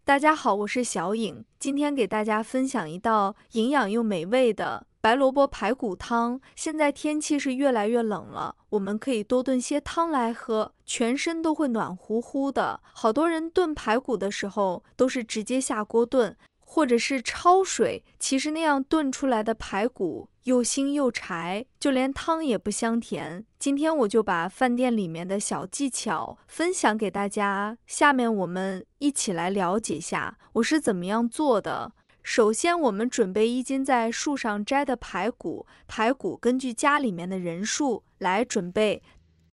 大家好，我是小颖，今天给大家分享一道营养又美味的白萝卜排骨汤。现在天气是越来越冷了，我们可以多炖些汤来喝，全身都会暖乎乎的。好多人炖排骨的时候都是直接下锅炖，或者是焯水，其实那样炖出来的排骨又腥又柴，就连汤也不香甜。今天我就把饭店里面的小技巧分享给大家，下面我们一起来了解下我是怎么样做的。首先，我们准备1斤在树上摘的排骨，排骨根据家里面的人数来准备，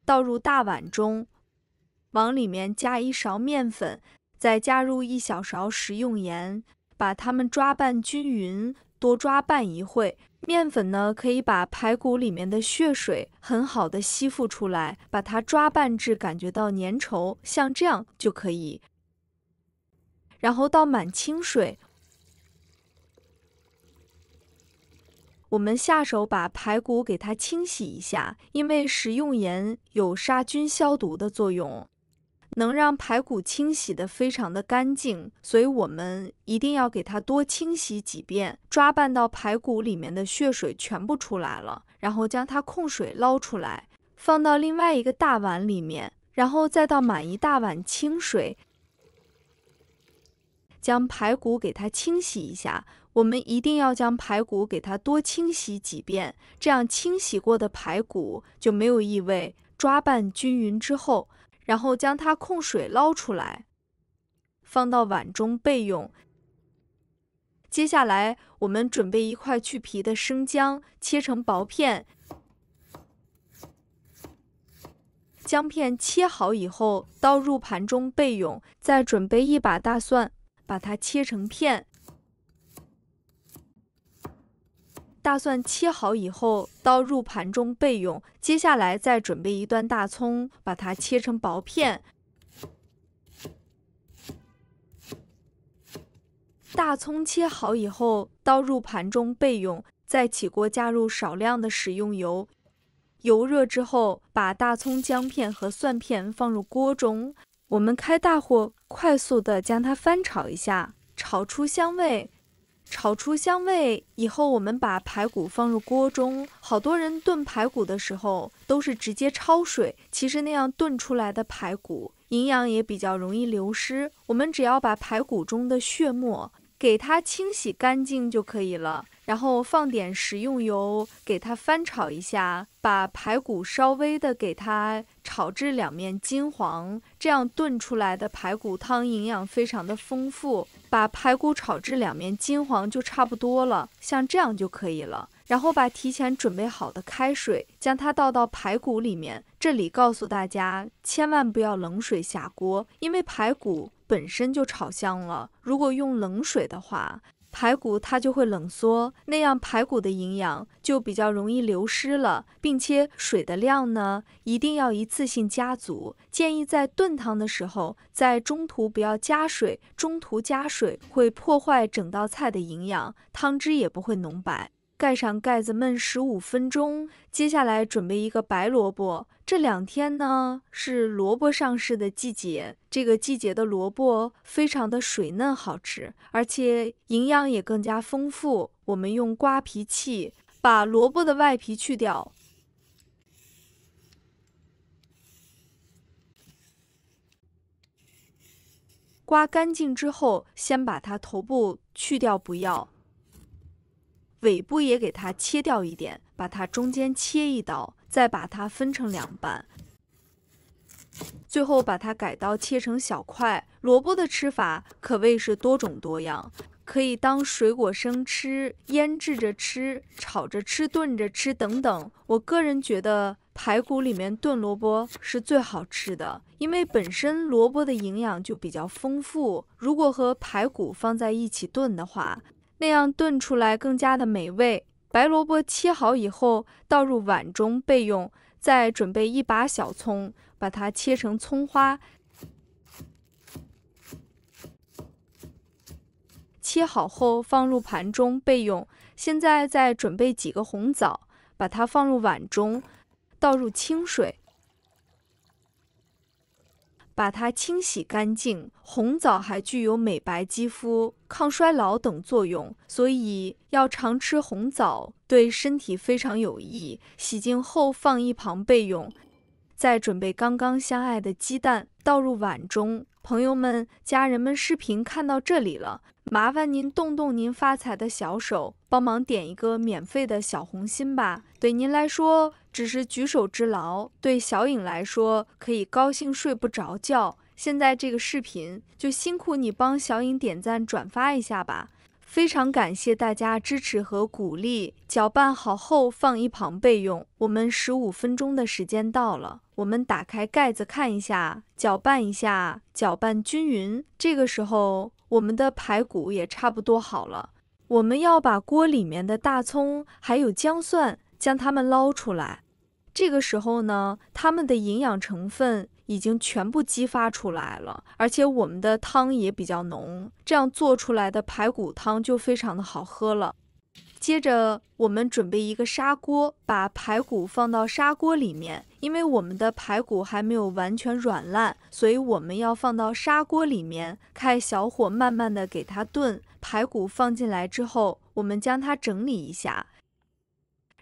倒入大碗中，往里面加1勺面粉，再加入1小勺食用盐，把它们抓拌均匀，多抓拌一会。面粉呢，可以把排骨里面的血水很好的吸附出来，把它抓拌至感觉到粘稠，像这样就可以。然后倒满清水，我们下手把排骨给它清洗一下，因为食用盐有杀菌消毒的作用，能让排骨清洗得非常的干净，所以我们一定要给它多清洗几遍，抓拌到排骨里面的血水全部出来了，然后将它控水捞出来，放到另外一个大碗里面，然后再倒满1大碗清水，将排骨给它清洗一下。我们一定要将排骨给它多清洗几遍，这样清洗过的排骨就没有异味。抓拌均匀之后，然后将它控水捞出来，放到碗中备用。接下来，我们准备1块去皮的生姜，切成薄片。姜片切好以后，倒入盘中备用。再准备1把大蒜，把它切成片。大蒜切好以后，倒入盘中备用。接下来再准备1段大葱，把它切成薄片。大葱切好以后，倒入盘中备用。再起锅加入少量的食用油，油热之后，把大葱、姜片和蒜片放入锅中。我们开大火，快速的将它翻炒一下，炒出香味。炒出香味以后，我们把排骨放入锅中。好多人炖排骨的时候都是直接焯水，其实那样炖出来的排骨营养也比较容易流失。我们只要把排骨中的血沫给它清洗干净就可以了，然后放点食用油，给它翻炒一下，把排骨稍微的给它炒至2面金黄，这样炖出来的排骨汤营养非常的丰富。把排骨炒至2面金黄就差不多了，像这样就可以了。然后把提前准备好的开水，将它倒到排骨里面。这里告诉大家，千万不要冷水下锅，因为排骨本身就炒香了，如果用冷水的话，排骨它就会冷缩，那样排骨的营养就比较容易流失了，并且水的量呢，一定要一次性加足。建议在炖汤的时候，在中途不要加水，中途加水会破坏整道菜的营养，汤汁也不会浓白。盖上盖子焖15分钟。接下来准备1个白萝卜，这2天呢是萝卜上市的季节，这个季节的萝卜非常的水嫩好吃，而且营养也更加丰富。我们用刮皮器把萝卜的外皮去掉，刮干净之后，先把它头部去掉不要，尾部也给它切掉一点，把它中间切1刀，再把它分成2半，最后把它改刀切成小块。萝卜的吃法可谓是多种多样，可以当水果生吃，腌制着吃，炒着吃，炖着吃等等。我个人觉得排骨里面炖萝卜是最好吃的，因为本身萝卜的营养就比较丰富，如果和排骨放在一起炖的话，那样炖出来更加的美味。白萝卜切好以后，倒入碗中备用。再准备1把小葱，把它切成葱花。切好后放入盘中备用。现在再准备几个红枣，把它放入碗中，倒入清水，把它清洗干净。红枣还具有美白肌肤、抗衰老等作用，所以要常吃红枣，对身体非常有益。洗净后放一旁备用。再准备刚刚相爱的鸡蛋，倒入碗中。朋友们、家人们，视频看到这里了，麻烦您动动您发财的小手，帮忙点一个免费的小红心吧。对您来说只是举手之劳，对小颖来说可以高兴睡不着觉。现在这个视频就辛苦你帮小颖点赞转发一下吧。非常感谢大家支持和鼓励。搅拌好后放一旁备用。我们15分钟的时间到了，我们打开盖子看一下，搅拌一下，搅拌均匀。这个时候我们的排骨也差不多好了。我们要把锅里面的大葱还有姜蒜将它们捞出来。这个时候呢，它们的营养成分已经全部激发出来了，而且我们的汤也比较浓，这样做出来的排骨汤就非常的好喝了。接着我们准备一个砂锅，把排骨放到砂锅里面，因为我们的排骨还没有完全软烂，所以我们要放到砂锅里面，开小火慢慢的给它炖。排骨放进来之后，我们将它整理一下，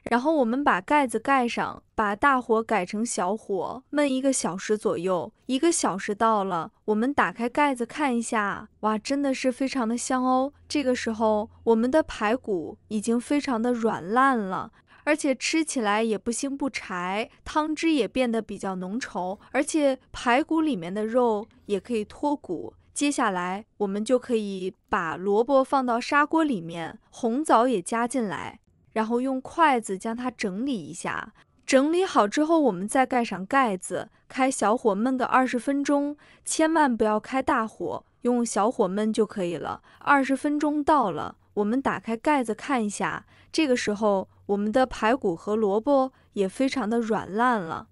然后我们把盖子盖上，把大火改成小火，焖1个小时左右。1个小时到了，我们打开盖子看一下，哇，真的是非常的香哦。这个时候，我们的排骨已经非常的软烂了，而且吃起来也不腥不柴，汤汁也变得比较浓稠，而且排骨里面的肉也可以脱骨。接下来，我们就可以把萝卜放到砂锅里面，红枣也加进来。然后用筷子将它整理一下，整理好之后，我们再盖上盖子，开小火焖个20分钟，千万不要开大火，用小火焖就可以了。20分钟到了，我们打开盖子看一下，这个时候我们的排骨和萝卜也非常的软烂了，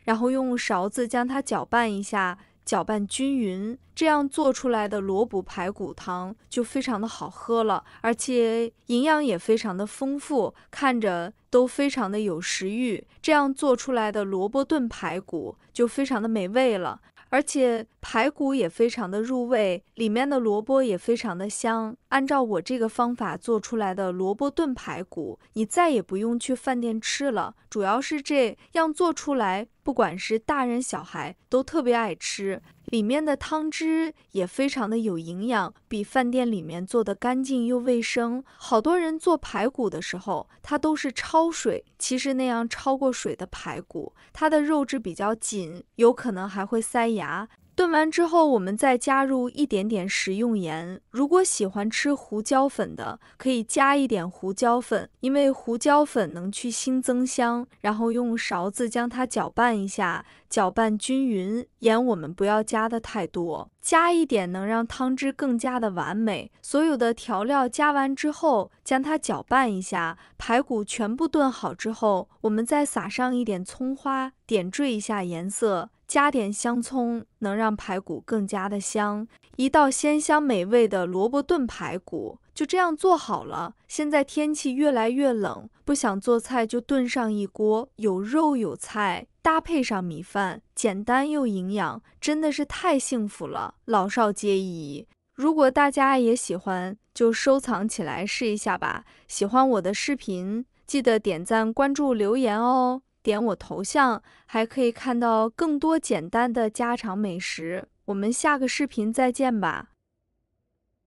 然后用勺子将它搅拌一下，搅拌均匀，这样做出来的萝卜排骨汤就非常的好喝了，而且营养也非常的丰富，看着都非常的有食欲。这样做出来的萝卜炖排骨就非常的美味了，而且排骨也非常的入味，里面的萝卜也非常的香。按照我这个方法做出来的萝卜炖排骨，你再也不用去饭店吃了，主要是这样做出来，不管是大人小孩都特别爱吃，里面的汤汁也非常的有营养，比饭店里面做的干净又卫生。好多人做排骨的时候，它都是焯水，其实那样焯过水的排骨，它的肉质比较紧，有可能还会塞牙。炖完之后，我们再加入一点点食用盐。如果喜欢吃胡椒粉的，可以加一点胡椒粉，因为胡椒粉能去腥增香。然后用勺子将它搅拌一下，搅拌均匀。盐我们不要加的太多，加一点能让汤汁更加的完美。所有的调料加完之后，将它搅拌一下。排骨全部炖好之后，我们再撒上一点葱花，点缀一下颜色。加点香葱，能让排骨更加的香。一道鲜香美味的萝卜炖排骨就这样做好了。现在天气越来越冷，不想做菜就炖上一锅，有肉有菜，搭配上米饭，简单又营养，真的是太幸福了，老少皆宜。如果大家也喜欢，就收藏起来试一下吧。喜欢我的视频，记得点赞、关注、留言哦。点我头像，还可以看到更多简单的家常美食。我们下个视频再见吧。